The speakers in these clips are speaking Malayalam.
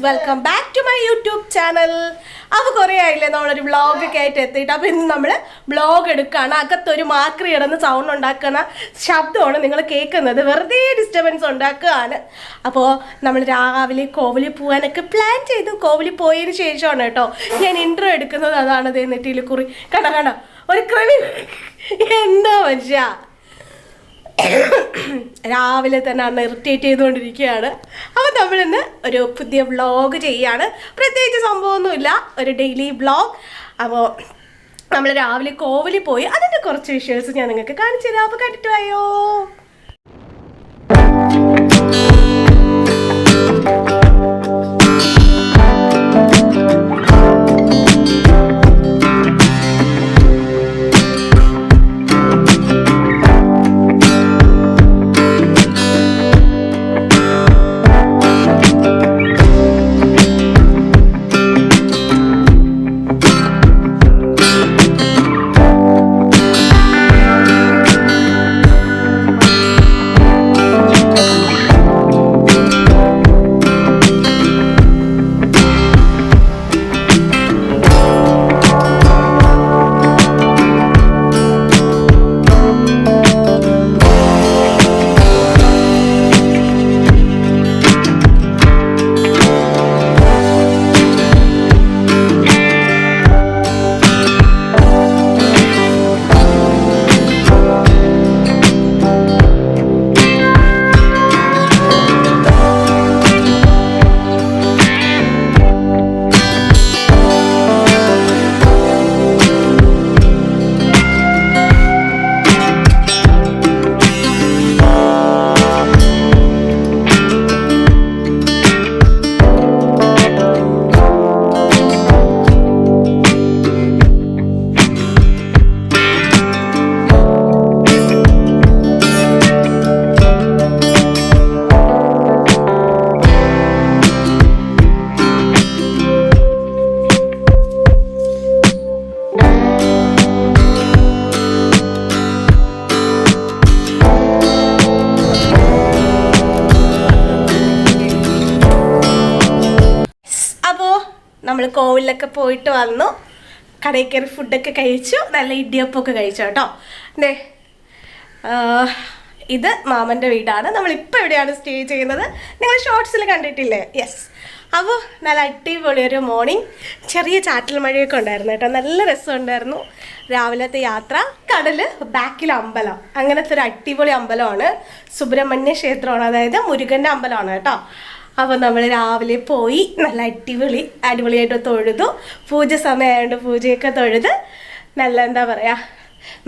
Welcome back to my YouTube channel. അപ്പോൾ കുറേ ആയില്ലേ നമ്മളൊരു വ്ളോഗൊക്കെ ആയിട്ട് എത്തിയിട്ട്. അപ്പോൾ ഇന്ന് നമ്മൾ വ്ളോഗ് എടുക്കുകയാണ്. അകത്തൊരു മാക്രി ഇടന്ന് സൗണ്ട് ഉണ്ടാക്കുന്ന ശബ്ദമാണ് നിങ്ങൾ കേൾക്കുന്നത്. വെറുതെ ഡിസ്റ്റർബൻസ് ഉണ്ടാക്കുകയാണ്. അപ്പോൾ നമ്മൾ രാവിലെ കോവിലിൽ പോകാനൊക്കെ പ്ലാൻ ചെയ്തു. കോവിലിൽ പോയതിന് ശേഷമാണ് കേട്ടോ ഞാൻ ഇൻട്രോ എടുക്കുന്നത്. അതാണ് നെറ്റിയിൽ കുറി കണ്ട ഒരു ക്രമി എന്താ മനുഷ്യ രാവിലെ തന്നെ അന്ന് ഇറിറ്റേറ്റ് ചെയ്തുകൊണ്ടിരിക്കുകയാണ്. അപ്പോൾ നമ്മളിന്ന് ഒരു പുതിയ വ്ളോഗ് ചെയ്യാണ്. പ്രത്യേകിച്ച് സംഭവമൊന്നുമില്ല, ഒരു ഡെയിലി വ്ളോഗ്. അപ്പോൾ നമ്മൾ രാവിലെ കോവിലിൽ പോയി അതിൻ്റെ കുറച്ച് വിഷ്വൽസ് ഞാൻ നിങ്ങൾക്ക് കാണിച്ചു തരാം. അപ്പോൾ കണ്ടിട്ട് വായോ. നമ്മൾ കോവിലൊക്കെ പോയിട്ട് വന്നു. കടയിൽ കയറി ഫുഡൊക്കെ കഴിച്ചു. നല്ല ഇടിയപ്പമൊക്കെ കഴിച്ചു കേട്ടോ. ഇത് മാമൻ്റെ വീടാണ്. നമ്മളിപ്പോൾ എവിടെയാണ് സ്റ്റേ ചെയ്യുന്നത് നിങ്ങൾ ഷോർട്സിൽ കണ്ടിട്ടില്ലേ? യെസ്. അപ്പോൾ നല്ല അടിപൊളി ഒരു മോർണിംഗ്. ചെറിയ ചാറ്റൽ മഴയൊക്കെ ഉണ്ടായിരുന്നു കേട്ടോ. നല്ല രസമുണ്ടായിരുന്നു രാവിലത്തെ യാത്ര. കടൽ, ബാക്കിൽ അമ്പലം, അങ്ങനത്തെ ഒരു അടിപൊളി അമ്പലമാണ്. സുബ്രഹ്മണ്യ ക്ഷേത്രമാണ്, അതായത് മുരുകൻ്റെ അമ്പലമാണ് കേട്ടോ. അപ്പോൾ നമ്മൾ രാവിലെ പോയി നല്ല അടിപൊളിയായിട്ട് തൊഴുതു. പൂജ സമയമായതുകൊണ്ട് പൂജയൊക്കെ തൊഴുത് നല്ല എന്താ പറയുക,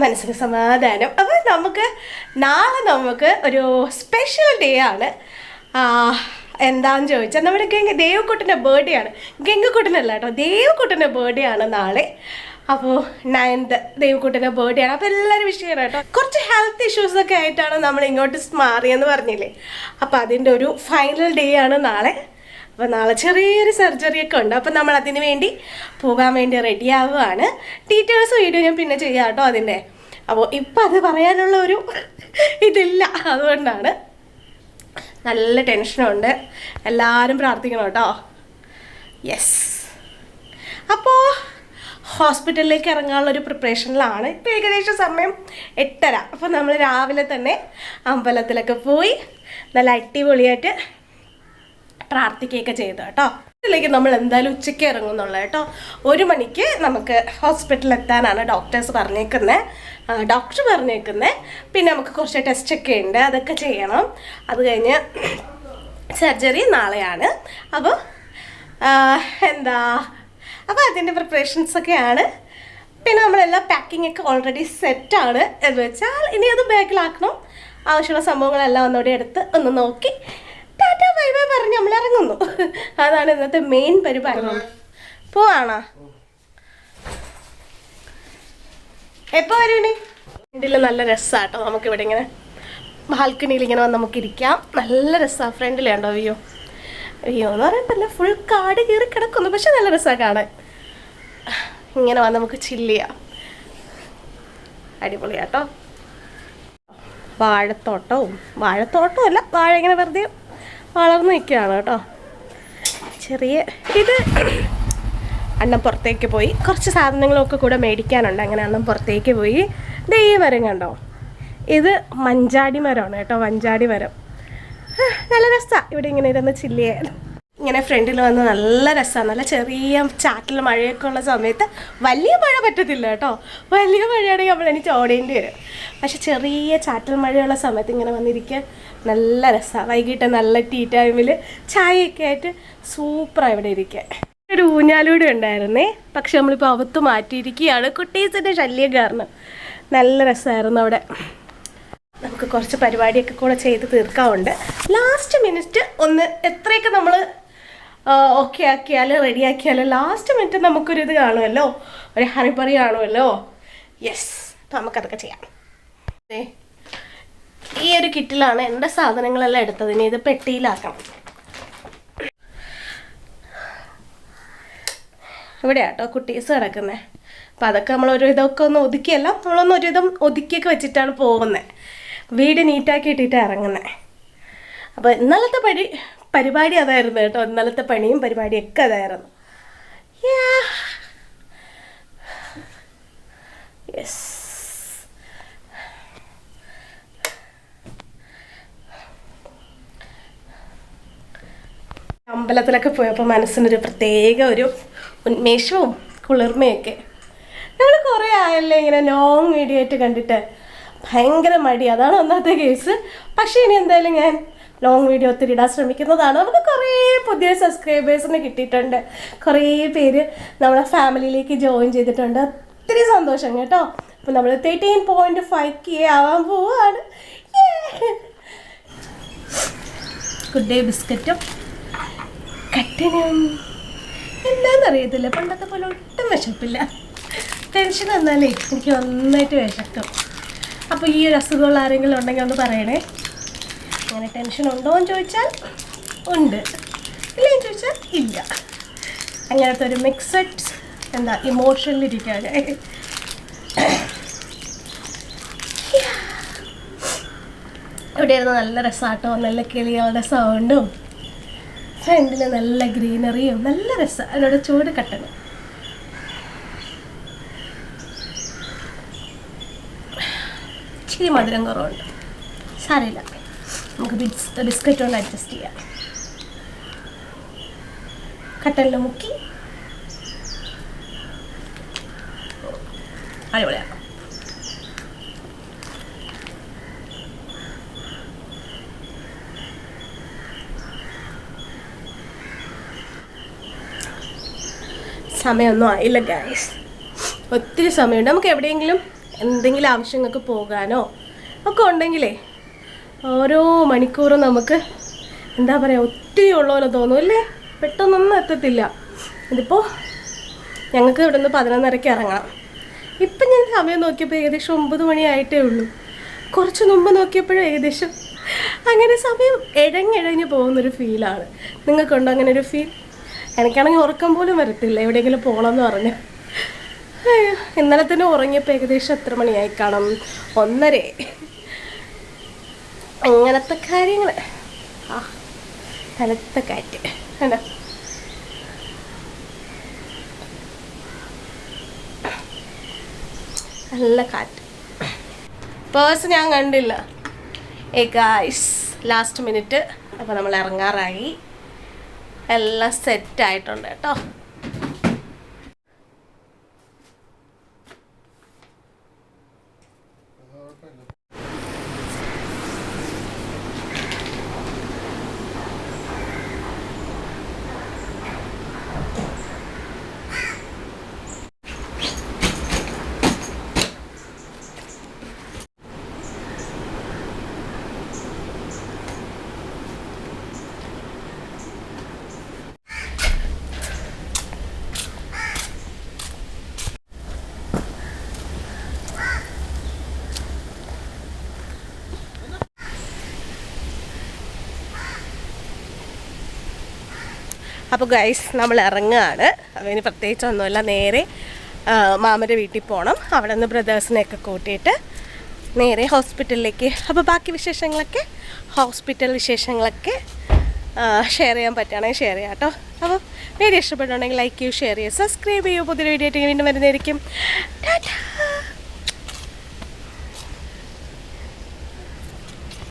മനസ്സിന് സമാധാനം. അപ്പോൾ നാളെ നമുക്ക് ഒരു സ്പെഷ്യൽ ഡേ ആണ്. എന്താണെന്ന് ചോദിച്ചാൽ നമ്മുടെ ദേവക്കുട്ടൻ്റെ ബർത്ത്ഡേ ആണ്. ഗംഗക്കുട്ടനല്ല കേട്ടോ, ദേവക്കുട്ടൻ്റെ ബർത്ത്ഡേ ആണ് നാളെ. അപ്പോൾ 9th ദേവക്കുട്ടൻ്റെ ബർത്ത്ഡേ ആണ്. അപ്പോൾ എല്ലാവരും വിഷ് ചെയ്യണം കേട്ടോ. കുറച്ച് ഹെൽത്ത് ഇഷ്യൂസൊക്കെ ആയിട്ടാണ് നമ്മൾ ഇങ്ങോട്ട് മാറിയെന്ന് പറഞ്ഞില്ലേ. അപ്പോൾ അതിൻ്റെ ഒരു ഫൈനൽ ഡേ ആണ് നാളെ. അപ്പോൾ നാളെ ചെറിയൊരു സർജറിയൊക്കെ ഉണ്ട്. അപ്പോൾ നമ്മൾ അതിന് വേണ്ടി പോകാൻ വേണ്ടി റെഡി ആവുകയാണ്. ഡീറ്റെയിൽസ് വീഡിയോ ഞാൻ പിന്നെ ചെയ്യാം കേട്ടോ അതിൻ്റെ. അപ്പോൾ ഇപ്പം അത് പറയാനുള്ള ഒരു ഇതില്ല, അതുകൊണ്ടാണ്. നല്ല ടെൻഷനുണ്ട്. എല്ലാവരും പ്രാർത്ഥിക്കണം കേട്ടോ. യെസ്. അപ്പോൾ ഹോസ്പിറ്റലിലേക്ക് ഇറങ്ങാനുള്ളൊരു പ്രിപ്പറേഷനിലാണ്. ഇപ്പോൾ ഏകദേശം സമയം 8:30. അപ്പോൾ നമ്മൾ രാവിലെ തന്നെ അമ്പലത്തിലൊക്കെ പോയി നല്ല അടിപൊളിയായിട്ട് പ്രാർത്ഥിക്കുകയൊക്കെ ചെയ്തു കേട്ടോ. ഇതിലേക്ക് നമ്മൾ എന്തായാലും ഉച്ചയ്ക്ക് ഇറങ്ങുന്നുള്ളൂ കേട്ടോ. 1 മണിക്ക് നമുക്ക് ഹോസ്പിറ്റലിൽ എത്താനാണ് ഡോക്ടർ പറഞ്ഞേക്കുന്നത്. പിന്നെ നമുക്ക് കുറച്ച് ടെസ്റ്റൊക്കെ ഉണ്ട്, അതൊക്കെ ചെയ്യണം. അത് കഴിഞ്ഞ് സർജറി നാളെയാണ്. അപ്പോൾ അപ്പോൾ അതിൻ്റെ പ്രിപ്പറേഷൻസൊക്കെയാണ്. പിന്നെ നമ്മളെല്ലാം പാക്കിംഗ് ഒക്കെ ഓൾറെഡി സെറ്റാണ് എന്ന് വെച്ചാൽ ഇനി അത് ബാഗിലാക്കണം. ആവശ്യമുള്ള സംഭവങ്ങളെല്ലാം ഒന്നുകൂടി എടുത്ത് ഒന്ന് നോക്കി ടാറ്റാ ബൈ ബൈ പറഞ്ഞ് നമ്മൾ ഇറങ്ങുന്നു. അതാണ് ഇന്നത്തെ മെയിൻ പരിപാടി. പോവാണോ? എപ്പോൾ വരും? ഫ്രണ്ടിൽ നല്ല രസമാട്ടോ. നമുക്കിവിടെ ഇങ്ങനെ ബാൽക്കണിയിൽ ഇങ്ങനെ വന്ന് നമുക്കിരിക്കാം. നല്ല രസമാണ്. ഫ്രണ്ടിലുണ്ടോ വ്യൂ? വ്യൂ എന്ന് പറയുമ്പോൾ ഫുൾ കാട് കയറി കിടക്കുന്നു, പക്ഷെ നല്ല രസമാണ് കാണാൻ. ഇങ്ങനെ വന്ന് നമുക്ക് ചില്ല് ചെയ്യാം. അടിപൊളിയാട്ടോ. വാഴത്തോട്ടവും വാഴത്തോട്ടമല്ല, വാഴ ഇങ്ങനെ വെറുതെ വളർന്നു നിൽക്കുകയാണ് കേട്ടോ. ചെറിയ ഇത് അണ്ണൻ പുറത്തേക്ക് പോയി, കുറച്ച് സാധനങ്ങളൊക്കെ കൂടെ മേടിക്കാനുണ്ട്. അങ്ങനെ അണ്ണൻ പുറത്തേക്ക് പോയി. ദേ ഈ മരം കണ്ടോ, ഇത് മഞ്ചാടി മരമാണ് കേട്ടോ, മഞ്ചാടി മരം. നല്ല രസമാണ് ഇവിടെ ഇങ്ങനെ ഇരുന്ന് ചില്ല് ചെയ്യാൻ. ഇങ്ങനെ ഫ്രണ്ടിൽ വന്ന് നല്ല രസമാണ്. നല്ല ചെറിയ ചാറ്റിൽ മഴയൊക്കെ ഉള്ള സമയത്ത് വലിയ മഴ പറ്റത്തില്ല കേട്ടോ, വലിയ മഴയാണെങ്കിൽ നമ്മൾ എനിക്ക് ഓടേണ്ടി വരും. പക്ഷെ ചെറിയ ചാറ്റൽ മഴയുള്ള സമയത്ത് ഇങ്ങനെ വന്നിരിക്കാൻ നല്ല രസമാണ്. വൈകിട്ട് നല്ല ടീ ടൈമിൽ ചായയൊക്കെ ആയിട്ട് സൂപ്പറാണ് ഇവിടെ ഇരിക്കാൻ. ഒരു ഊഞ്ഞാലൂടെ ഉണ്ടായിരുന്നേ, പക്ഷെ നമ്മളിപ്പോൾ അവത്ത് മാറ്റിയിരിക്കുകയാണ് കുട്ടീസിൻ്റെ ശല്യം കാരണം. നല്ല രസമായിരുന്നു അവിടെ. നമുക്ക് കുറച്ച് പരിപാടിയൊക്കെ കൂടെ ചെയ്ത് തീർക്കാറുണ്ട്. ലാസ്റ്റ് മിനിറ്റ് ഒന്ന് എത്രയൊക്കെ നമ്മൾ ഓക്കെ ആക്കിയാൽ റെഡിയാക്കിയാൽ ലാസ്റ്റ് മിനിറ്റ് നമുക്കൊരിത് കാണുമല്ലോ, ഒരു ഹറിബറി കാണുമല്ലോ. യെസ്, അപ്പം നമുക്കതൊക്കെ ചെയ്യാം. ഈ ഒരു കിറ്റിലാണ് എൻ്റെ സാധനങ്ങളെല്ലാം എടുത്തത്. ഇനി ഇത് പെട്ടിയിലാക്കണം. ഇവിടെയാട്ടോ കുട്ടീസ് കിടക്കുന്നത്. അപ്പം അതൊക്കെ നമ്മളൊരു ഇതൊക്കെ ഒന്ന് ഒതുക്കിയല്ല, നമ്മളൊന്ന് ഒരുവിധം ഒതുക്കിയൊക്കെ വെച്ചിട്ടാണ് പോകുന്നത്. വീട് നീറ്റാക്കി ഇട്ടിട്ട് ഇറങ്ങുന്നത്. അപ്പോൾ ഇന്നലത്തെ പരിപാടി അതായിരുന്നു കേട്ടോ. ഇന്നലത്തെ പണിയും പരിപാടിയൊക്കെ അതായിരുന്നു. യെസ്, അമ്പലത്തിലൊക്കെ പോയപ്പോൾ മനസ്സിനൊരു പ്രത്യേക ഒരു ഉന്മേഷവും കുളിർമയൊക്കെ. ഞങ്ങൾ കുറേ ആയല്ലേ ഇങ്ങനെ ലോങ് വീഡിയോ ആയിട്ട് കണ്ടിട്ട്, ഭയങ്കര മടി, അതാണ് ഒന്നാമത്തെ കേസ്. പക്ഷേ ഇനി എന്തായാലും ഞാൻ ലോങ് വീഡിയോ ഒത്തിരി ഇടാൻ ശ്രമിക്കുന്നതാണ്. നമുക്ക് കുറേ പുതിയ സബ്സ്ക്രൈബേഴ്സിനെ കിട്ടിയിട്ടുണ്ട്, കുറേ പേര് നമ്മളെ ഫാമിലിയിലേക്ക് ജോയിൻ ചെയ്തിട്ടുണ്ട്. ഒത്തിരി സന്തോഷം കേട്ടോ. അപ്പം നമ്മൾ 13.5K ആവാൻ പോവാണ്. ഗുഡ് ഡേ ബിസ്ക്കറ്റും കട്ടനും എന്താണെന്നറിയത്തില്ല, പണ്ടത്തെ പോലെ ഒട്ടും വിശപ്പില്ല. ടെൻഷൻ വന്നാലേ എനിക്ക് നന്നായിട്ട് വിശക്കും. അപ്പോൾ ഈ ഒരു അസുഖമുള്ള ആരെങ്കിലും ഉണ്ടെങ്കിൽ ഒന്ന് പറയണേ. അങ്ങനെ ടെൻഷൻ ഉണ്ടോ എന്ന് ചോദിച്ചാൽ ഉണ്ട്, ഇല്ലെന്ന് ചോദിച്ചാൽ ഇല്ല. അങ്ങനത്തെ ഒരു മിക്സഡ് ഇമോഷനിലിരിക്കുകയാണ്. ഇവിടെ ഇരുന്ന് നല്ല രസമാട്ടോ, നല്ല കിളികളുടെ സൗണ്ടും ഫ്രണ്ടിൽ നല്ല ഗ്രീനറിയും നല്ല രസം. അതിനോട് ചൂട് കട്ടണം. ഇച്ചിരി മധുരം കുറവുണ്ട്, സാരമില്ല, നമുക്ക് ബിസ്ക്കറ്റ് കൊണ്ട് അഡ്ജസ്റ്റ് ചെയ്യാം. കട്ടനിൽ മുക്കി അടിപൊളിയാണ്. സമയമൊന്നും ആയില്ല ഗൈസ്, ഒത്തിരി സമയമുണ്ട്. നമുക്ക് എവിടെയെങ്കിലും എന്തെങ്കിലും ആവശ്യങ്ങൾക്ക് പോകാനോ ഒക്കെ ഉണ്ടെങ്കിലേ ഓരോ മണിക്കൂറും നമുക്ക് എന്താ പറയുക ഒത്തിരി ഉള്ളപോലെ തോന്നും അല്ലേ, പെട്ടെന്നൊന്നും എത്തത്തില്ല. ഇതിപ്പോൾ ഞങ്ങൾക്ക് ഇവിടെ നിന്ന് 11:30 ഇറങ്ങണം. ഇപ്പം ഞാൻ സമയം നോക്കിയപ്പോൾ ഏകദേശം 9 മണിയായിട്ടേ ഉള്ളൂ. കുറച്ച് മുമ്പ് നോക്കിയപ്പോഴും ഏകദേശം അങ്ങനെ സമയം ഇഴഞ്ഞിഴഞ്ഞ് പോകുന്നൊരു ഫീലാണ്. നിങ്ങൾക്കുണ്ടോ അങ്ങനെ ഒരു ഫീൽ? എനിക്കാണെങ്കിൽ ഉറക്കം പോലും വരത്തില്ല എവിടെയെങ്കിലും പോകണമെന്ന് പറഞ്ഞ്. ഇന്നലെ തന്നെ ഉറങ്ങിയപ്പോൾ ഏകദേശം എത്ര മണിയായി കാണും, 1:30. അങ്ങനത്തെ കാര്യങ്ങൾ. ആ തലത്തെ കാറ്റ് കണ്ടോ, നല്ല കാറ്റ്. പേഴ്സ് ഞാൻ കണ്ടില്ല. Guys, last minute. അപ്പോൾ നമ്മൾ ഇറങ്ങാറായി, എല്ലാം സെറ്റായിട്ടുണ്ട് കേട്ടോ. അപ്പോൾ ഗൈസ് നമ്മൾ ഇറങ്ങുകയാണ്. അപ്പോൾ ഇനി പ്രത്യേകിച്ചൊന്നുമില്ല, നേരെ മാമൻ്റെ വീട്ടിൽ പോകണം. അവിടെ നിന്ന് ബ്രദേഴ്സിനെയൊക്കെ കൂട്ടിയിട്ട് നേരെ ഹോസ്പിറ്റലിലേക്ക്. അപ്പോൾ ബാക്കി വിശേഷങ്ങളൊക്കെ, ഹോസ്പിറ്റൽ വിശേഷങ്ങളൊക്കെ ഷെയർ ചെയ്യാൻ പറ്റുകയാണെങ്കിൽ ഷെയർ ചെയ്യാം കേട്ടോ. അപ്പോൾ വീഡിയോ ഇഷ്ടപ്പെട്ടുണ്ടെങ്കിൽ ലൈക്ക് ചെയ്യൂ, ഷെയർ ചെയ്യൂ, സബ്സ്ക്രൈബ് ചെയ്യൂ. പുതിയൊരു വീഡിയോ ആയിട്ട് വീണ്ടും വരുന്നതായിരിക്കും. ടാറ്റാ.